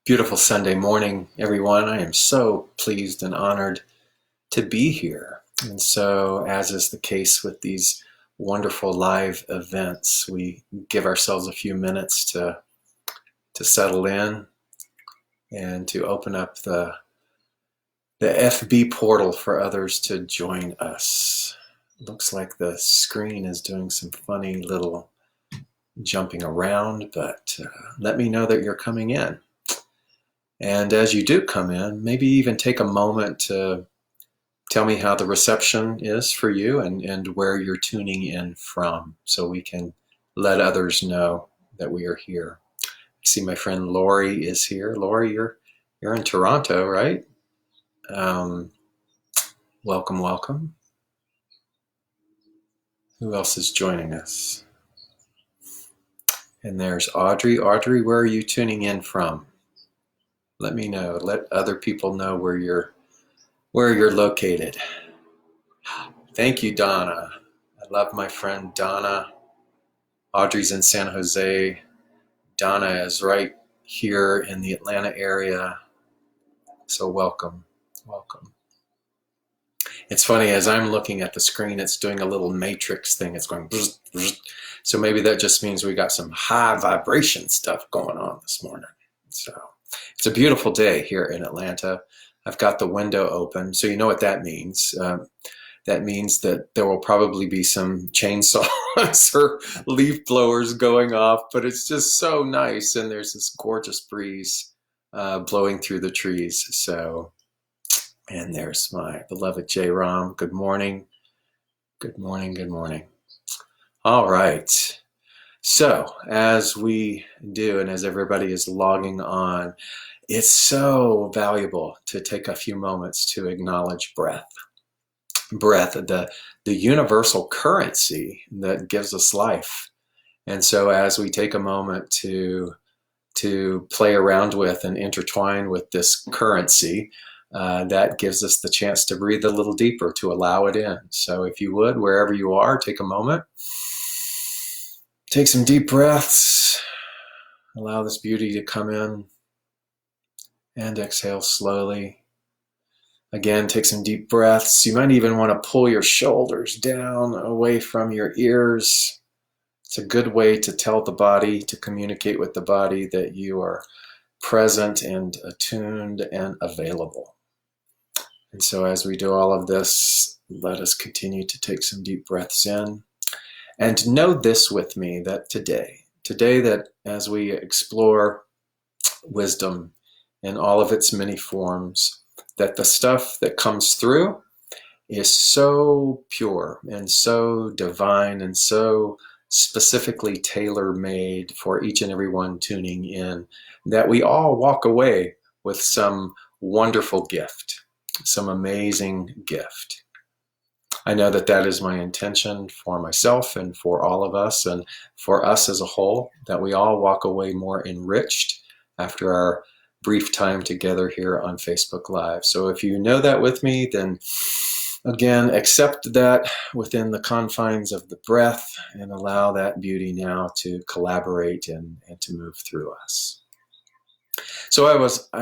Beautiful Sunday morning, everyone. I am so pleased and honored to be here. And so, as is the case with these wonderful live events, we give ourselves a few minutes to settle in and to open up the FB portal for others to join us. Looks like the screen is doing some funny little jumping around, but let me know that you're coming in. And as you do come in, maybe even take a moment to tell me how the reception is for you and where you're tuning in from so we can let others know that we are here. I see my friend Lori is here. Lori, you're in Toronto, right? Um, welcome, welcome. Who else is joining us? And there's Audrey. Audrey, where are you tuning in from? Let me know. Let other people know where you're located. Thank you, Donna. I love my friend Donna. Audrey's in San Jose. Donna is right here in the Atlanta area. So welcome, welcome. It's funny, as I'm looking at the screen, it's doing a little matrix thing. It's going, bzz, bzz. So maybe that just means we got some high vibration stuff going on this morning. So it's a beautiful day here in Atlanta. I've got the window open, so you know what that means. That means that there will probably be some chainsaws or leaf blowers going off, but it's just so nice, and there's this gorgeous breeze blowing through the trees. So, and there's my beloved J. Ram. Good morning. Good morning. Good morning. All right. So, as we do, and as everybody is logging on, it's so valuable to take a few moments to acknowledge breath. Breath, the universal currency that gives us life. And so as we take a moment to play around with and intertwine with this currency, that gives us the chance to breathe a little deeper, to allow it in. So if you would, wherever you are, take a moment, take some deep breaths, allow this beauty to come in, and exhale slowly. Again, take some deep breaths. You might even want to pull your shoulders down away from your ears. It's a good way to tell the body, to communicate with the body that you are present and attuned and available. And so as we do all of this, let us continue to take some deep breaths in. And know this with me, that today that as we explore wisdom in all of its many forms, that the stuff that comes through is so pure and so divine and so specifically tailor-made for each and every one tuning in, that we all walk away with some wonderful gift, some amazing gift. I know that that is my intention for myself and for all of us and for us as a whole, that we all walk away more enriched after our brief time together here on Facebook Live. So if you know that with me, then again, accept that within the confines of the breath and allow that beauty now to collaborate and to move through us. So I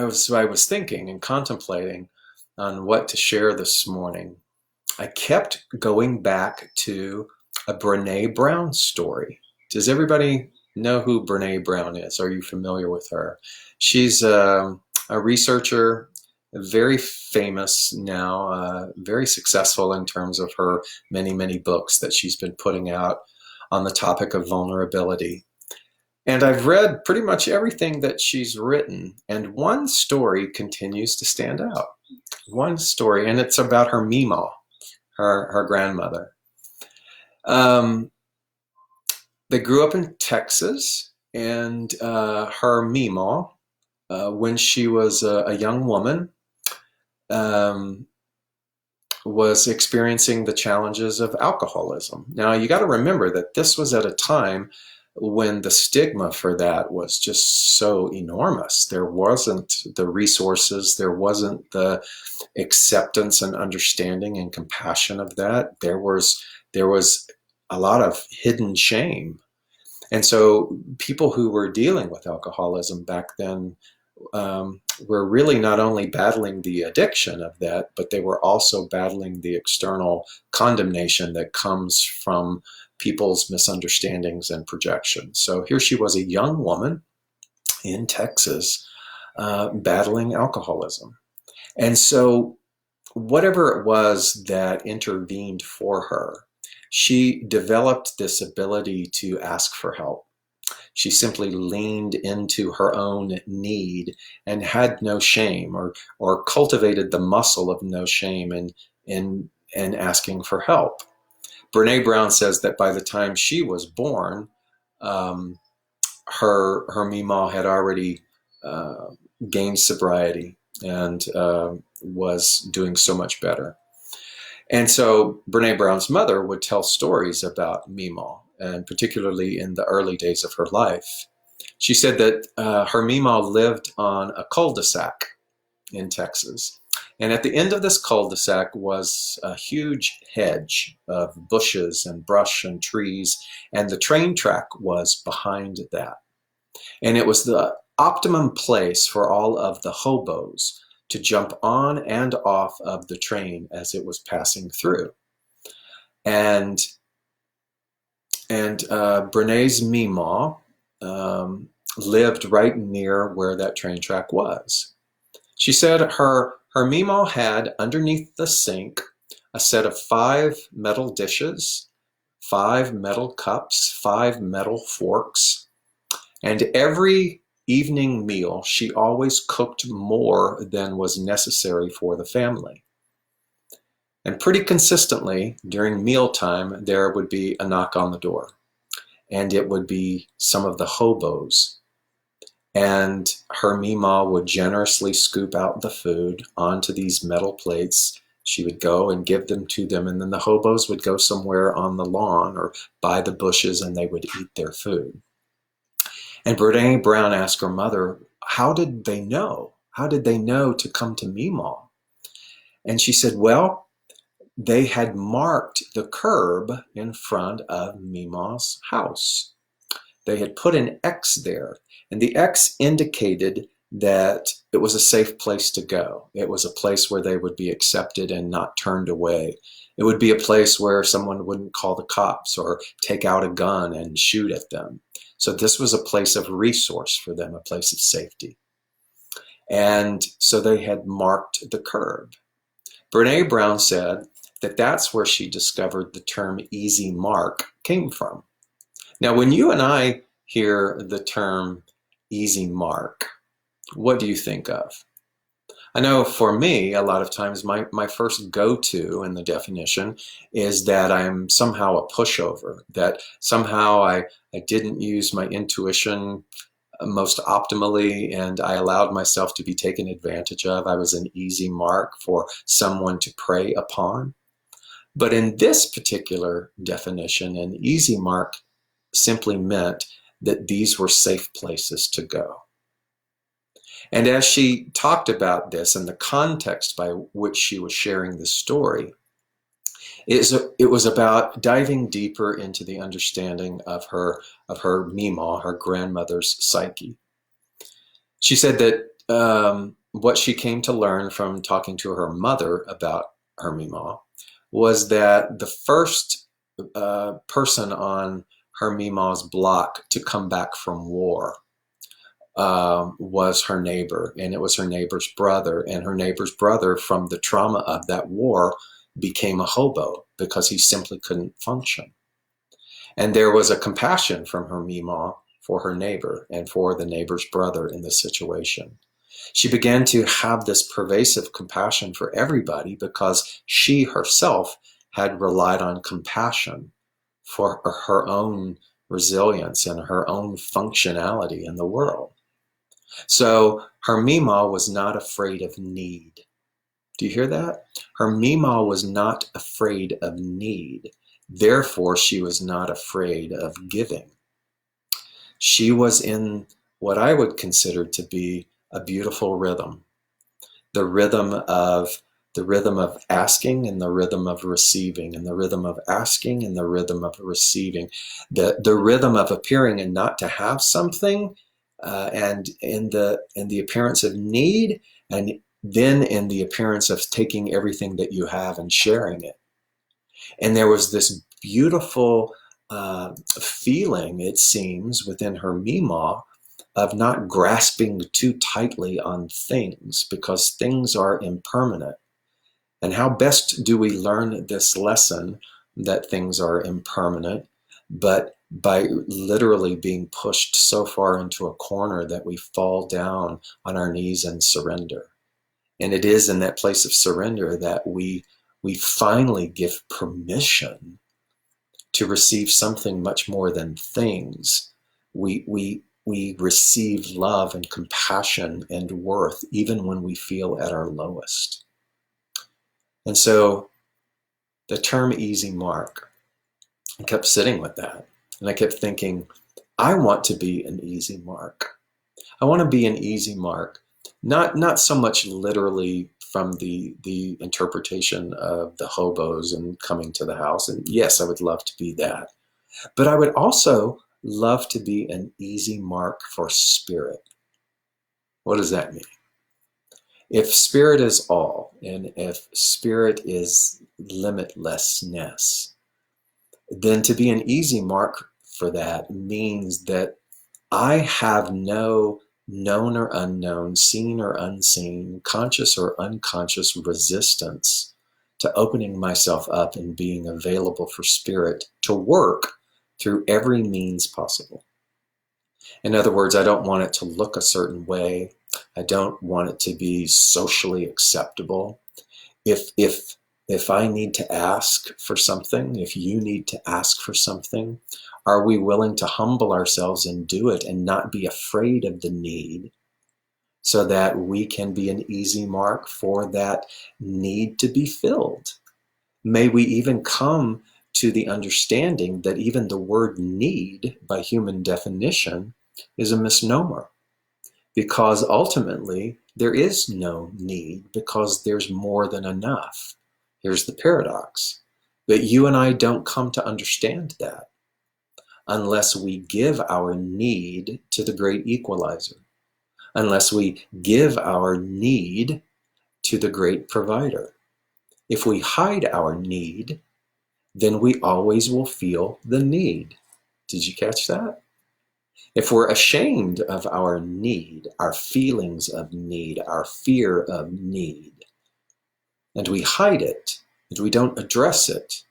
was thinking and contemplating on what to share this morning. I kept going back to a Brene Brown story. Does everybody know who Brene Brown is? Are you familiar with her? She's a researcher, very famous now, very successful in terms of her many, many books that she's been putting out on the topic of vulnerability. And I've read pretty much everything that she's written, and one story continues to stand out. One story, and it's about her Meemaw, her grandmother. They grew up in Texas, and her Meemaw, when she was a young woman, was experiencing the challenges of alcoholism. Now, you got to remember that this was at a time when the stigma for that was just so enormous. There wasn't the resources, there wasn't the acceptance and understanding and compassion of that. There was a lot of hidden shame. And so people who were dealing with alcoholism back then were really not only battling the addiction of that, but they were also battling the external condemnation that comes from people's misunderstandings and projections. So here she was, a young woman in Texas, battling alcoholism. And so whatever it was that intervened for her, she developed this ability to ask for help. She simply leaned into her own need and had no shame, or cultivated the muscle of no shame in asking for help. Brene Brown says that by the time she was born, her Meemaw had already gained sobriety and was doing so much better. And so Brene Brown's mother would tell stories about Meemaw, and particularly in the early days of her life. She said that her Meemaw lived on a cul-de-sac in Texas. And at the end of this cul-de-sac was a huge hedge of bushes and brush and trees, and the train track was behind that. And it was the optimum place for all of the hobos to jump on and off of the train as it was passing through. And Brene's Meemaw lived right near where that train track was. She said her Meemaw had underneath the sink a set of 5 metal dishes, 5 metal cups, 5 metal forks, and every evening meal she always cooked more than was necessary for the family. And pretty consistently during mealtime there would be a knock on the door, and it would be some of the hobos. And her Meemaw would generously scoop out the food onto these metal plates. She would go and give them to them, and then the hobos would go somewhere on the lawn or by the bushes and they would eat their food. And Brene Brown asked her mother, how did they know? How did they know to come to Meemaw? And she said, well, they had marked the curb in front of Meemaw's house. They had put an X there, and the X indicated that it was a safe place to go. It was a place where they would be accepted and not turned away. It would be a place where someone wouldn't call the cops or take out a gun and shoot at them. So this was a place of resource for them, a place of safety. And so they had marked the curb. Brene Brown said that that's where she discovered the term easy mark came from. Now, when you and I hear the term easy mark, what do you think of? I know for me, a lot of times my first go-to in the definition is that I'm somehow a pushover, that somehow I didn't use my intuition most optimally and I allowed myself to be taken advantage of. I was an easy mark for someone to prey upon. But in this particular definition, an easy mark simply meant that these were safe places to go. And as she talked about this and the context by which she was sharing this story, it was about diving deeper into the understanding of her Meemaw, her grandmother's psyche. She said that what she came to learn from talking to her mother about her Meemaw was that the first person on her Meemaw's block to come back from war was her neighbor, and it was her neighbor's brother. And her neighbor's brother, from the trauma of that war, became a hobo because he simply couldn't function. And there was a compassion from her Meemaw for her neighbor and for the neighbor's brother in this situation. She began to have this pervasive compassion for everybody because she herself had relied on compassion for her own resilience and her own functionality in the world. So her Meemaw was not afraid of need. Do you hear that? Her Meemaw was not afraid of need. Therefore, she was not afraid of giving. She was in what I would consider to be a beautiful rhythm. The rhythm of asking and the rhythm of receiving, and the rhythm of asking and the rhythm of receiving. The rhythm of appearing and not to have something and in the appearance of need, and then in the appearance of taking everything that you have and sharing it. And there was this beautiful feeling, it seems, within her Mima of not grasping too tightly on things, because things are impermanent. And how best do we learn this lesson that things are impermanent? But by literally being pushed so far into a corner that we fall down on our knees and surrender. And it is in that place of surrender that we finally give permission to receive something much more than things. We receive love and compassion and worth even when we feel at our lowest. And so the term easy mark, I kept sitting with that. And I kept thinking, I want to be an easy mark. I want to be an easy mark, not so much literally from the interpretation of the hobos and coming to the house. And yes, I would love to be that. But I would also love to be an easy mark for spirit. What does that mean? If spirit is all, and if spirit is limitlessness, then to be an easy mark for that means that I have no known or unknown, seen or unseen, conscious or unconscious resistance to opening myself up and being available for spirit to work through every means possible. In other words, I don't want it to look a certain way. I don't want it to be socially acceptable. If I need to ask for something, if you need to ask for something, are we willing to humble ourselves and do it and not be afraid of the need, so that we can be an easy mark for that need to be filled? May we even come to the understanding that even the word need, by human definition, is a misnomer, because ultimately there is no need, because there's more than enough. Here's the paradox. But you and I don't come to understand that unless we give our need to the great equalizer, unless we give our need to the great provider. If we hide our need, then we always will feel the need. Did you catch that? If we're ashamed of our need, our feelings of need, our fear of need, and we hide it, and we don't address it,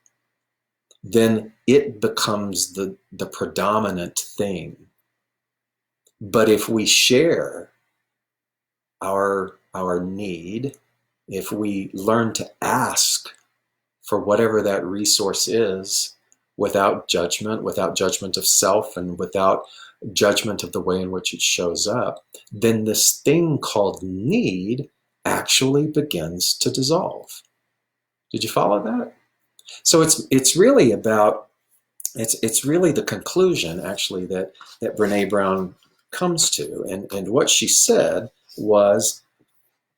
then it becomes the predominant thing. But if we share our need, if we learn to ask for whatever that resource is, without judgment of self, and without judgment of the way in which it shows up, then this thing called need actually begins to dissolve. Did you follow that? So it's really about, it's really the conclusion actually that Brene Brown comes to, and what she said was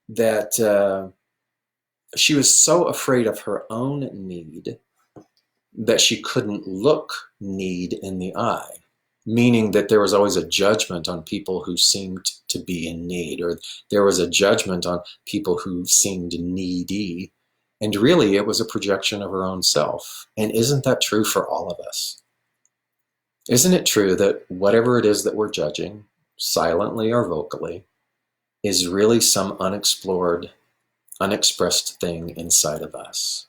that she was so afraid of her own need that she couldn't look need in the eye, meaning that there was always a judgment on people who seemed to be in need, or there was a judgment on people who seemed needy, and really it was a projection of her own self. And isn't that true for all of us? Isn't it true that whatever it is that we're judging, silently or vocally, is really some unexplored, unexpressed thing inside of us?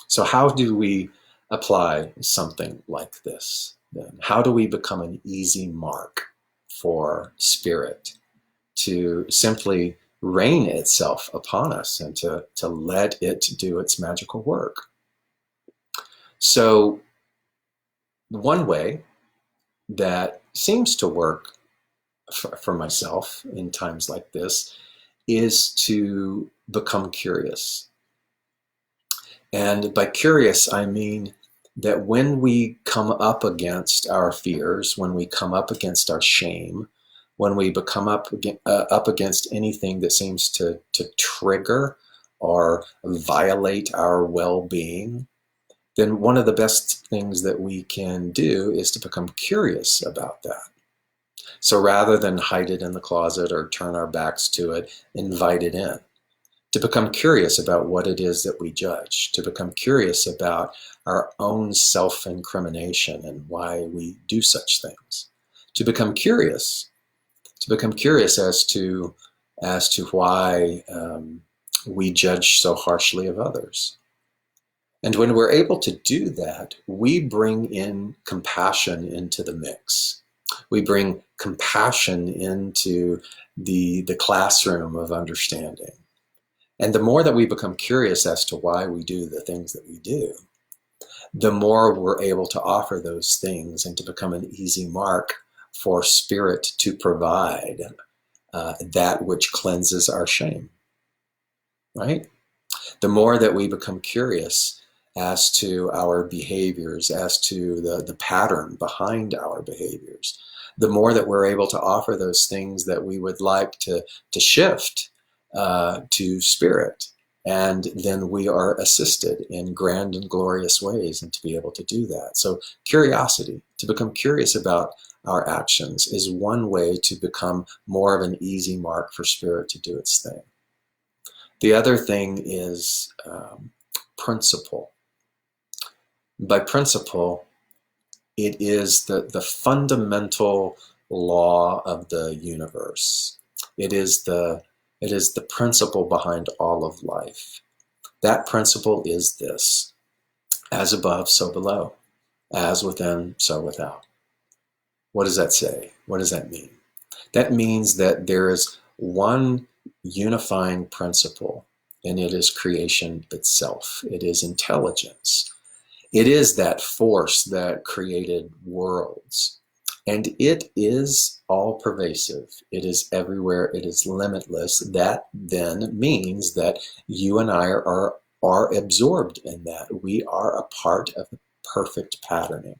So how do we apply something like this then? How do we become an easy mark for spirit to simply rain itself upon us and to let it do its magical work? So one way that seems to work for myself in times like this is to become curious. And by curious, I mean that when we come up against our fears, when we come up against our shame, when we become up against anything that seems to trigger or violate our well-being, then one of the best things that we can do is to become curious about that. So rather than hide it in the closet or turn our backs to it, invite it in. To become curious about what it is that we judge, to become curious about our own self-incrimination and why we do such things, to become curious as to why we judge so harshly of others. And when we're able to do that, we bring in compassion into the mix. We bring compassion into the classroom of understanding. And the more that we become curious as to why we do the things that we do, the more we're able to offer those things and to become an easy mark for Spirit to provide that which cleanses our shame, right? The more that we become curious as to our behaviors, as to the pattern behind our behaviors, the more that we're able to offer those things that we would like to shift to Spirit. And then we are assisted in grand and glorious ways and to be able to do that. So curiosity, to become curious about our actions, is one way to become more of an easy mark for Spirit to do its thing. The other thing is principle. By principle, it is the fundamental law of the universe. It is the principle behind all of life. That principle is this: as above, so below. As within, so without. What does that say? What does that mean? That means that there is one unifying principle, and it is creation itself. It is intelligence. It is that force that created worlds. And it is all pervasive. It is everywhere. It is limitless. That then means that you and I are absorbed in that. We are a part of perfect patterning.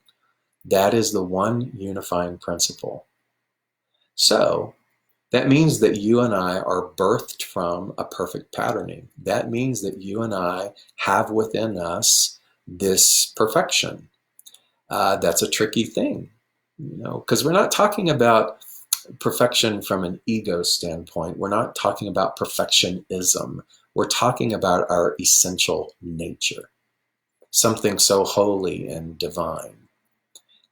That is the one unifying principle. So that means that you and I are birthed from a perfect patterning. That means that you and I have within us this perfection. That's a tricky thing, because we're not talking about perfection from an ego standpoint. We're not talking about perfectionism. We're talking about our essential nature, something so holy and divine.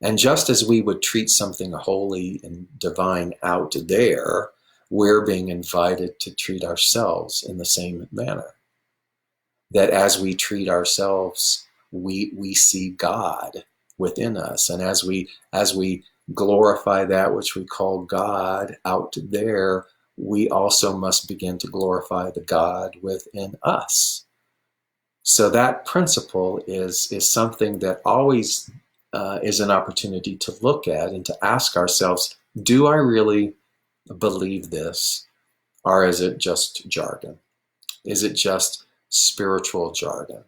And just as we would treat something holy and divine out there, we're being invited to treat ourselves in the same manner. That as we treat ourselves, we see God within us. And as we glorify that which we call God out there, we also must begin to glorify the God within us. So that principle is something that always is an opportunity to look at and to ask ourselves, do I really believe this? Or is it just jargon? Is it just spiritual jargon?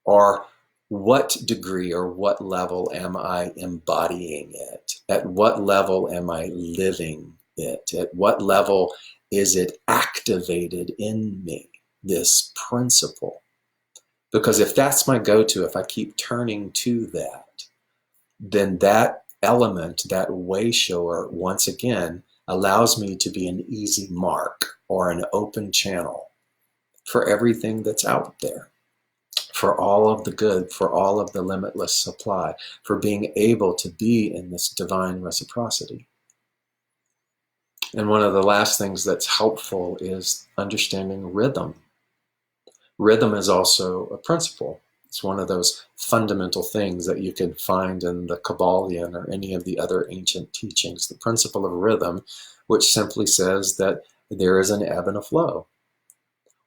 Or what degree or what level am I embodying it? At what level am I living it? At what level is it activated in me, this principle? Because if that's my go-to, if I keep turning to that, then that element, that way shower, once again, allows me to be an easy mark or an open channel for everything that's out there, for all of the good, for all of the limitless supply, for being able to be in this divine reciprocity. And one of the last things that's helpful is understanding rhythm. Rhythm is also a principle. It's one of those fundamental things that you can find in the Kabbalion or any of the other ancient teachings. The principle of rhythm, which simply says that there is an ebb and a flow.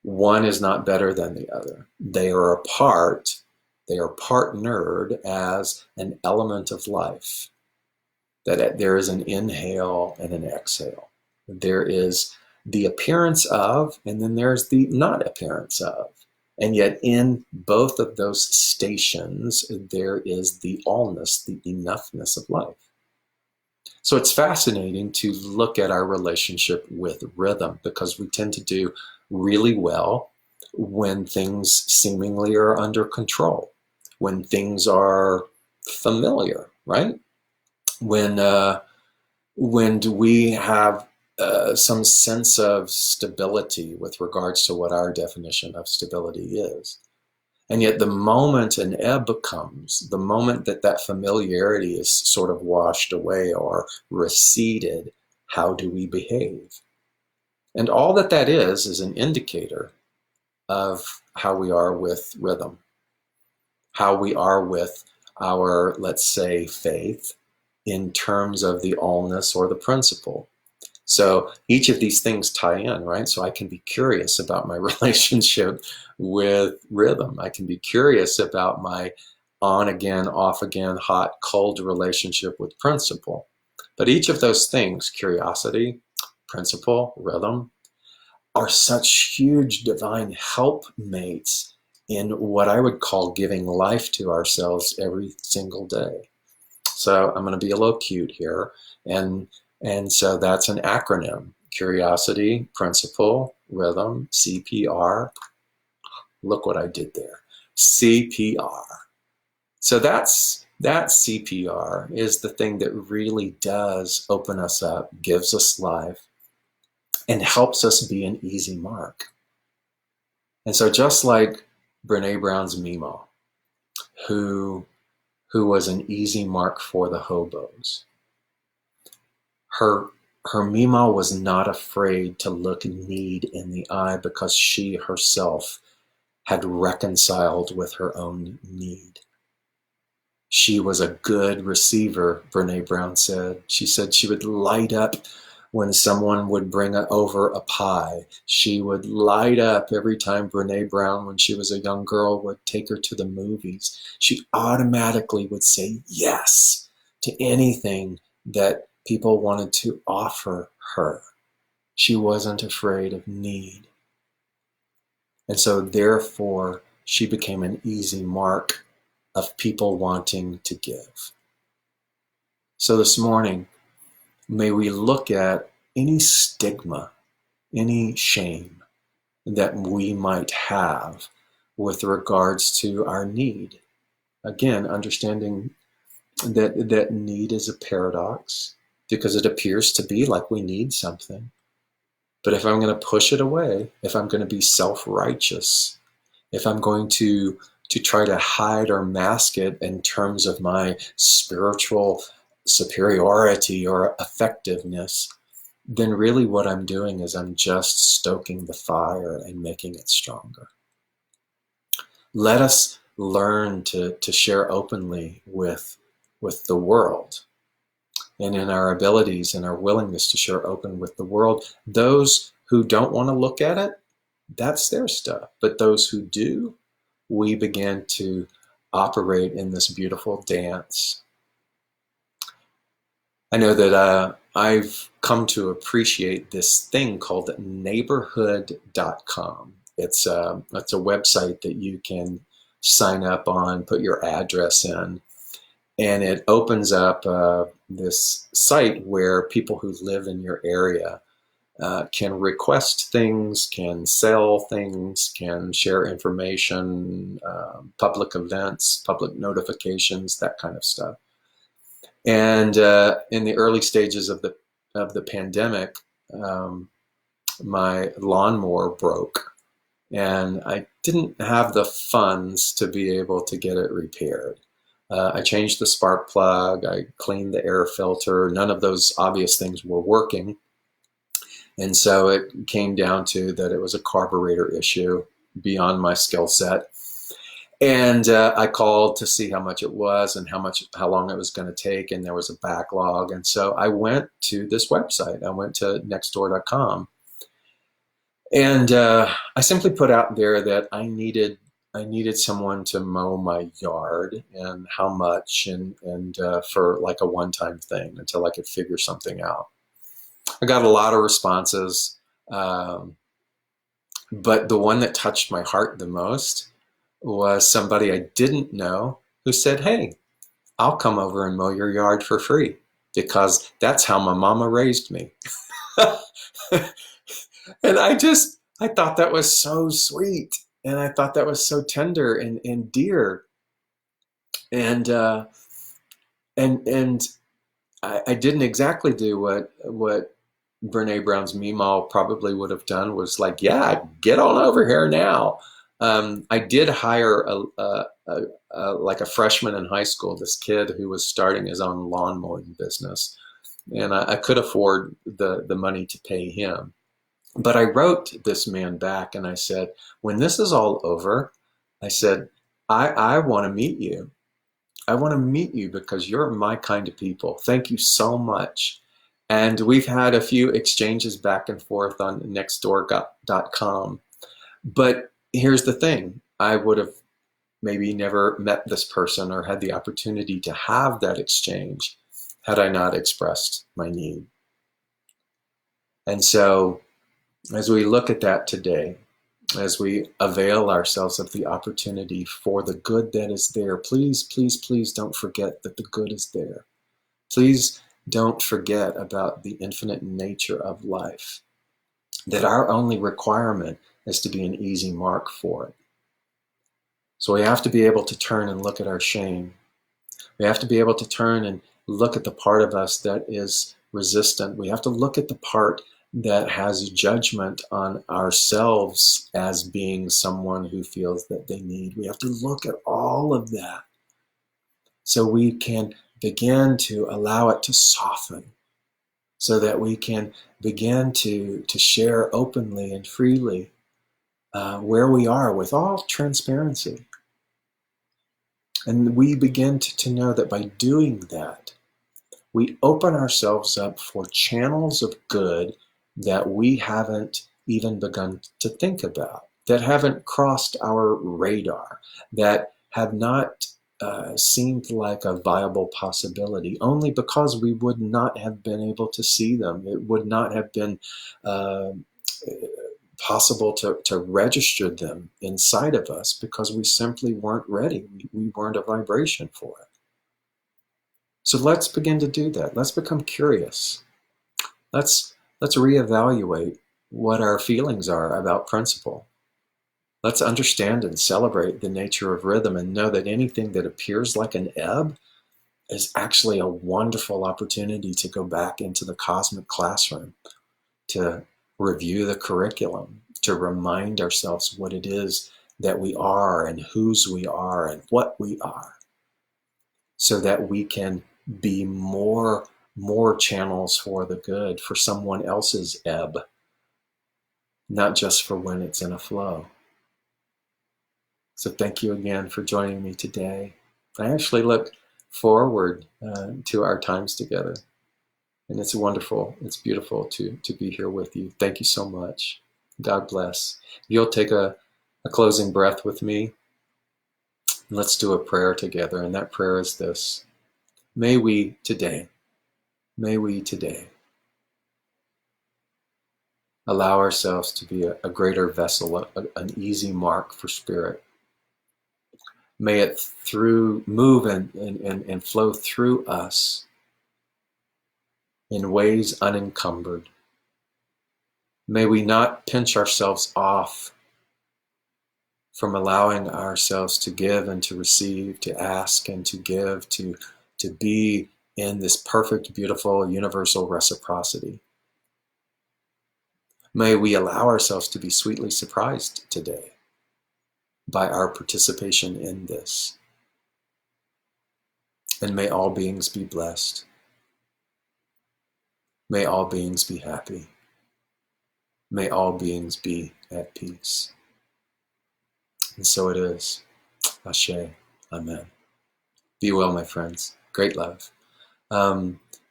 One is not better than the other. They are apart. They are partnered as an element of life. That there is an inhale and an exhale. There is the appearance of, and then there's the not appearance of. And yet in both of those stations, there is the allness, the enoughness of life. So it's fascinating to look at our relationship with rhythm, because we tend to do really well when things seemingly are under control, when things are familiar, right? When when do we have some sense of stability with regards to what our definition of stability is. And yet the moment an ebb comes, the moment that that familiarity is sort of washed away or receded, how do we behave? And all that that is an indicator of how we are with rhythm, how we are with our, let's say, faith in terms of the allness or the principle. So each of these things tie in, right? So I can be curious about my relationship with rhythm. I can be curious about my on again, off again, hot, cold relationship with principle. But each of those things, curiosity, principle, rhythm, are such huge divine helpmates in what I would call giving life to ourselves every single day. So I'm going to be a little cute here. And so that's an acronym: curiosity, principle, rhythm, CPR. Look what I did there. CPR. So that CPR is the thing that really does open us up, gives us life, and helps us be an easy mark. And so just like Brene Brown's Mimo, who was an easy mark for the hobos, her Mima was not afraid to look need in the eye because she herself had reconciled with her own need. She was a good receiver, Brene Brown said. She said she would light up when someone would bring over a pie. She would light up every time Brene Brown, when she was a young girl, would take her to the movies. She automatically would say yes to anything that people wanted to offer her. She wasn't afraid of need. And so therefore, she became an easy mark of people wanting to give. So this morning, may we look at any stigma, any shame that we might have with regards to our need. Again, understanding that need is a paradox, because it appears to be like we need something. But if I'm going to push it away, if I'm going to be self-righteous, if I'm going to try to hide or mask it in terms of my spiritual superiority or effectiveness, then really what I'm doing is I'm just stoking the fire and making it stronger. Let us learn to share openly with the world, and in our abilities and our willingness to share open with the world. Those who don't want to look at it, that's their stuff. But those who do, we begin to operate in this beautiful dance. I know that I've come to appreciate this thing called neighborhood.com. It's a website that you can sign up on, put your address in, and it opens up this site where people who live in your area can request things, can sell things, can share information, public events, public notifications, that kind of stuff. And in the early stages of the pandemic, my lawnmower broke, and I didn't have the funds to be able to get it repaired. I changed the spark plug, I cleaned the air filter. None of those obvious things were working. And so it came down to that it was a carburetor issue beyond my skill set. And I called to see how much it was and how long it was going to take, and there was a backlog. And so I went to this website. I went to nextdoor.com, and I simply put out there that I needed someone to mow my yard, and how much, and for like a one-time thing until I could figure something out. I got a lot of responses, but the one that touched my heart the most was somebody I didn't know who said, "Hey, I'll come over and mow your yard for free, because that's how my mama raised me." And I thought that was so sweet, and I thought that was so tender and dear. And I didn't exactly do what Brene Brown's Meemaw probably would have done, was like, yeah, get on over here now. I did hire like a freshman in high school, this kid who was starting his own lawn mowing business, and I could afford the money to pay him. But I wrote this man back and I said, when this is all over, I said, I want to meet you. I want to meet you because you're my kind of people. Thank you so much. And we've had a few exchanges back and forth on nextdoor.com. But here's the thing, I would have maybe never met this person or had the opportunity to have that exchange had I not expressed my need. And so as we look at that today, as we avail ourselves of the opportunity for the good that is there, please, please, please don't forget that the good is there. Please don't forget about the infinite nature of life, that our only requirement is to be an easy mark for it. So we have to be able to turn and look at our shame. We have to be able to turn and look at the part of us that is resistant. We have to look at the part that has judgment on ourselves as being someone who feels that they need. We have to look at all of that so we can begin to allow it to soften, so that we can begin to share openly and freely where we are with all transparency. And we begin to know that by doing that, we open ourselves up for channels of good that we haven't even begun to think about, that haven't crossed our radar, that have not seemed like a viable possibility, only because we would not have been able to see them. It would not have been possible to register them inside of us because we simply weren't ready. We weren't a vibration for it. So let's begin to do that. Let's become curious. Let's reevaluate what our feelings are about principle. Let's understand and celebrate the nature of rhythm and know that anything that appears like an ebb is actually a wonderful opportunity to go back into the cosmic classroom, to review the curriculum, to remind ourselves what it is that we are and whose we are and what we are, so that we can be more channels for the good, for someone else's ebb, not just for when it's in a flow. So thank you again for joining me today. I actually look forward to our times together. And it's wonderful, it's beautiful to be here with you. Thank you so much. God bless. You'll take a closing breath with me. Let's do a prayer together. And that prayer is this: may we today allow ourselves to be a greater vessel, an easy mark for spirit. May it move and flow through us in ways unencumbered. May we not pinch ourselves off from allowing ourselves to give and to receive, to ask and to give, to be in this perfect, beautiful, universal reciprocity. May we allow ourselves to be sweetly surprised today by our participation in this. And may all beings be blessed. May all beings be happy. May all beings be at peace. And so it is. Ashe. Amen. Be well, my friends. Great love.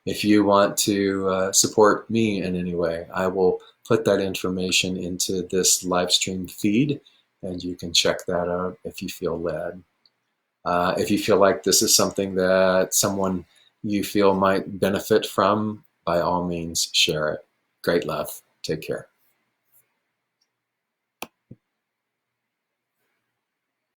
If you want to support me in any way, I will put that information into this live stream feed, and you can check that out if you feel led. If you feel like this is something that someone you feel might benefit from, by all means, share it. Great love. Take care.